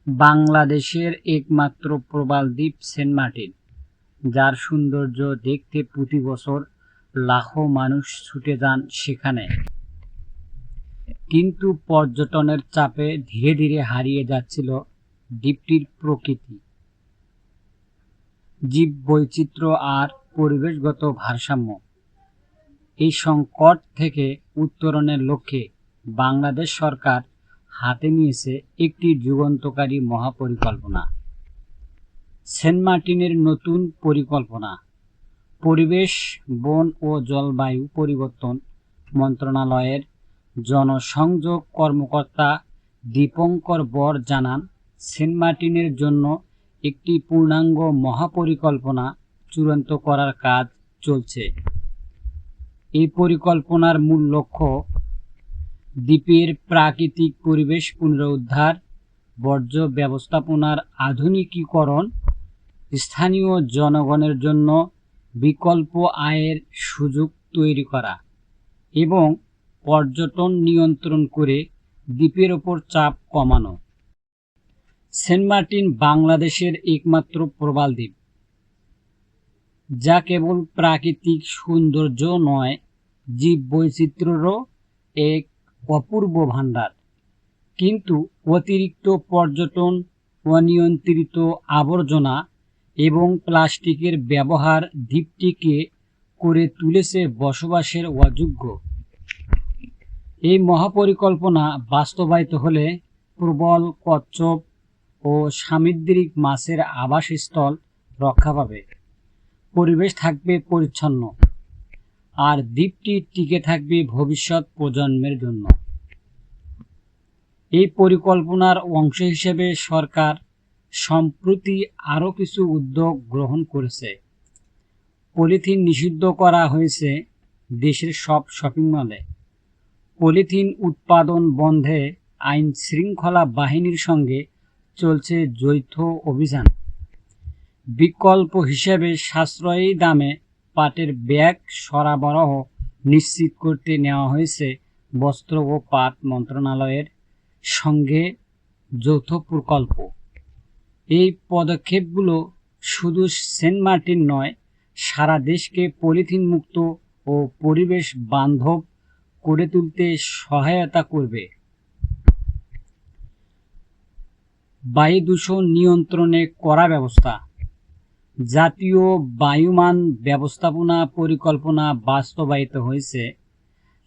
বাংলাদেশের একমাত্র প্রবাল দ্বীপ সেন্ট মার্টিন, যার সৌন্দর্য দেখতে প্রতি বছর লাখো মানুষ ছুটে যান সেখানে। কিন্তু পর্যটনের চাপে ধীরে ধীরে হারিয়ে যাচ্ছিল দ্বীপটির প্রকৃতি, জীববৈচিত্র্য আর পরিবেশগত ভারসাম্য। এই সংকট থেকে উত্তরণের লক্ষ্যে বাংলাদেশ সরকার হাতে নিয়েছে একটি যুগান্তকারী মহাপরিকল্পনা। সেন্ট মার্টিনের নতুন পরিকল্পনা। পরিবেশ, বন ও জলবায়ু পরিবর্তন মন্ত্রণালয়ের জনসংযোগ কর্মকর্তা দীপঙ্কর বর জানান, সেন্ট মার্টিনের জন্য একটি পূর্ণাঙ্গ মহাপরিকল্পনা চূড়ান্ত করার কাজ চলছে। এই পরিকল্পনার মূল লক্ষ্য দ্বীপের প্রাকৃতিক পরিবেশ পুনরুদ্ধার, বর্জ্য ব্যবস্থাপনার আধুনিকীকরণ, স্থানীয় জনগণের জন্য বিকল্প আয়ের সুযোগ তৈরি করা এবং পর্যটন নিয়ন্ত্রণ করে দ্বীপের ওপর চাপ কমানো। সেন্ট মার্টিন বাংলাদেশের একমাত্র প্রবাল দ্বীপ, যা কেবল প্রাকৃতিক সৌন্দর্য নয়, জীববৈচিত্র্যেরও এক অপূর্ব ভাণ্ডার। কিন্তু অতিরিক্ত পর্যটন, অনিয়ন্ত্রিত আবর্জনা এবং প্লাস্টিকের ব্যবহার দ্বীপটিকে করে তুলেছে বসবাসের অযোগ্য। এই মহাপরিকল্পনা বাস্তবায়িত হলে প্রবল কচ্ছপ ও সামুদ্রিক মাছের আবাসস্থল রক্ষা পাবে, পরিবেশ থাকবে পরিচ্ছন্ন, আর দ্বীপটি টিকে থাকবে ভবিষ্যৎ প্রজন্মের জন্য। এই পরিকল্পনার অংশ হিসেবে সরকার সম্প্রতি আরও কিছু উদ্যোগ গ্রহণ করেছে। পলিথিন নিষিদ্ধ করা হয়েছে দেশের সব শপিং মলে। পলিথিন উৎপাদন বন্ধে আইন শৃঙ্খলা বাহিনীর সঙ্গে চলছে যৌথ অভিযান। বিকল্প হিসেবে সাশ্রয়ী দামে পাটের ব্যাগ সরবরাহ নিশ্চিত করতে নেওয়া হয়েছে বস্ত্র ও পাট মন্ত্রণালয়ের সঙ্গে যৌথ প্রকল্প। এই পদক্ষেপগুলো শুধু সেন্ট মার্টিন নয়, সারা দেশকে পলিথিন মুক্ত ও পরিবেশ বান্ধব করে তুলতে সহায়তা করবে। বায়ু দূষণ নিয়ন্ত্রণে কড়া ব্যবস্থা। জাতীয় বায়ুমান ব্যবস্থাপনা পরিকল্পনা বাস্তবায়িত হয়েছে।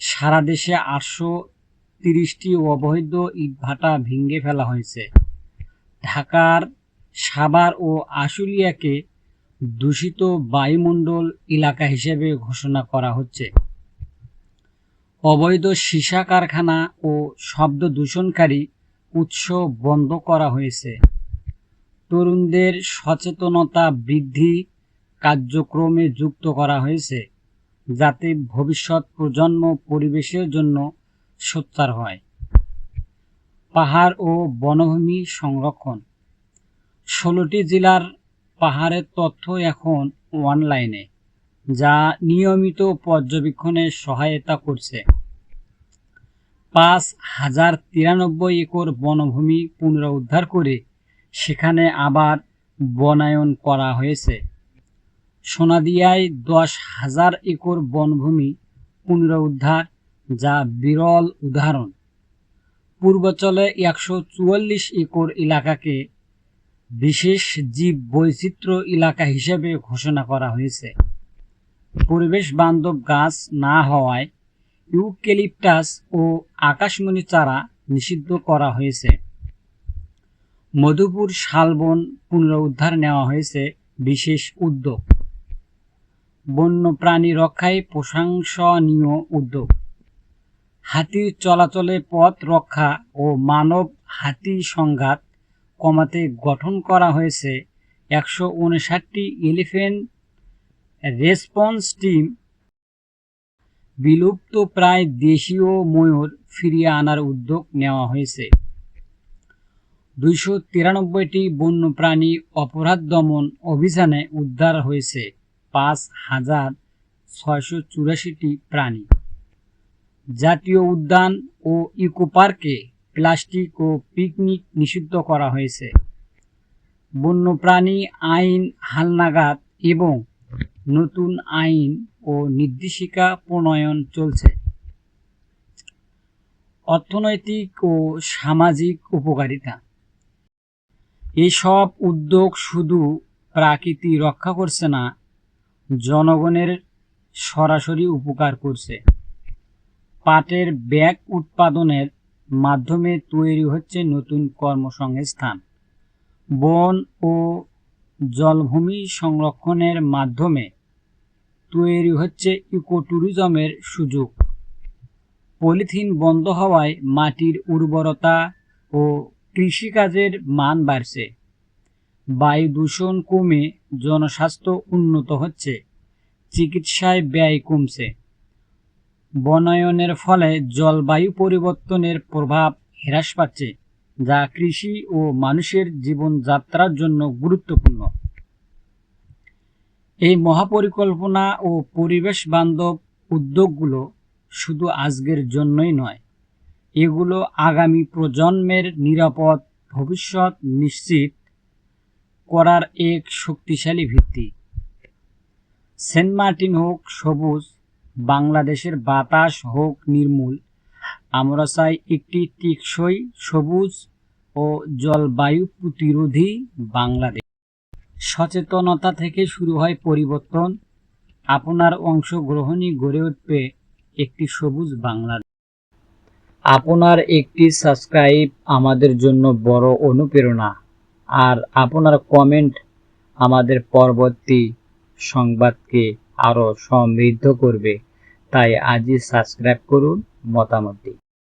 সারা দেশে 830টি অবৈধ ইটভাটা ভেঙে ফেলা হয়েছে। ঢাকার সাভার ও আশুলিয়াকে দূষিত বায়ুমণ্ডল এলাকা হিসেবে ঘোষণা করা হচ্ছে। অবৈধ সীসা কারখানা ও শব্দ দূষণকারী উৎস বন্ধ করা হয়েছে। তরুণদের সচেতনতা বৃদ্ধি কার্যক্রমে যুক্ত করা হয়েছে, যাতে ভবিষ্যৎ প্রজন্ম পরিবেশের জন্য সোচ্চার হয়। পাহাড় ও বনভূমি সংরক্ষণ। 16টি জেলার পাহাড়ের তথ্য এখন অনলাইনে, যা নিয়মিত পর্যবেক্ষণে সহায়তা করছে। 5093 একর বনভূমি পুনরুদ্ধার করে সেখানে আবার বনায়ন করা হয়েছে। সোনাদিয়ায় 10,000 একর বনভূমি পুনরুদ্ধার, যা বিরল উদাহরণ। পূর্বাঞ্চলে 144 একর এলাকাকে বিশেষ জীব বৈচিত্র্য এলাকা হিসেবে ঘোষণা করা হয়েছে। পরিবেশ বান্ধব গাছ না হওয়ায় ইউক্যালিপটাস ও আকাশমণি চারা নিষিদ্ধ করা হয়েছে। মধুপুর শালবন পুনরুদ্ধার নেওয়া হয়েছে বিশেষ উদ্যোগ। বন্যপ্রাণী রক্ষায় প্রশংসনীয় উদ্যোগ। হাতির চলাচলে পথ রক্ষা ও মানব হাতি সংঘাত কমাতে গঠন করা হয়েছে 159টি এলিফ্যান্ট রেসপন্স টিম। বিলুপ্ত প্রায় দেশীয় ময়ূর ফিরিয়ে আনার উদ্যোগ নেওয়া হয়েছে। 293টি বন্যপ্রাণী অপরাধ দমন অভিযানে উদ্ধার হয়েছে 5,684টি প্রাণী। জাতীয় উদ্যান ও ইকো পার্কে প্লাস্টিক ও পিকনিক নিষিদ্ধ করা হয়েছে। বন্যপ্রাণী আইন হালনাগাদ এবং নতুন আইন ও নির্দেশিকা প্রণয়ন চলছে। অর্থনৈতিক ও সামাজিক উপকারিতা। এসব উদ্যোগ শুধু প্রকৃতি রক্ষা করছে না, জনগণের সরাসরি উপকার করছে। পাটের ব্যাগ উৎপাদনের মাধ্যমে তৈরি হচ্ছে নতুন কর্মসংস্থান। বন ও জলভূমি সংরক্ষণের মাধ্যমে তৈরি হচ্ছে ইকোট্যুরিজমের সুযোগ। পলিথিন বন্ধ হওয়ায় মাটির উর্বরতা ও কৃষিকাজের মান বাড়ছে। বায়ু দূষণ কমে জনস্বাস্থ্য উন্নত হচ্ছে, চিকিৎসায় ব্যয় কমছে। বনায়নের ফলে জলবায়ু পরিবর্তনের প্রভাব হ্রাস পাচ্ছে, যা কৃষি ও মানুষের জীবনযাত্রার জন্য গুরুত্বপূর্ণ। এই মহাপরিকল্পনা ও পরিবেশ বান্ধব উদ্যোগগুলো শুধু আজকের জন্যই নয়, এগুলো আগামী প্রজন্মের নিরাপদ ভবিষ্যৎ নিশ্চিত করার এক শক্তিশালী ভিত্তি। সেন্ট মার্টিন হোক সবুজ, বাংলাদেশের বাতাস হোক নির্মূল, আমরা চাই একটি টেকসই, সবুজ ও জলবায়ু প্রতিরোধী বাংলাদেশ। সচেতনতা থেকে শুরু হয় পরিবর্তন। আপনার অংশগ্রহণই গড়ে উঠবে একটি সবুজ বাংলাদেশ। আপনার একটি সাবস্ক্রাইব আমাদের জন্য বড় অনুপ্রেরণা, আর আপনার কমেন্ট আমাদের পরবর্তী সংবাদকে আরও সমৃদ্ধ করবে। তাই আজই সাবস্ক্রাইব করুন, মতামত দিন।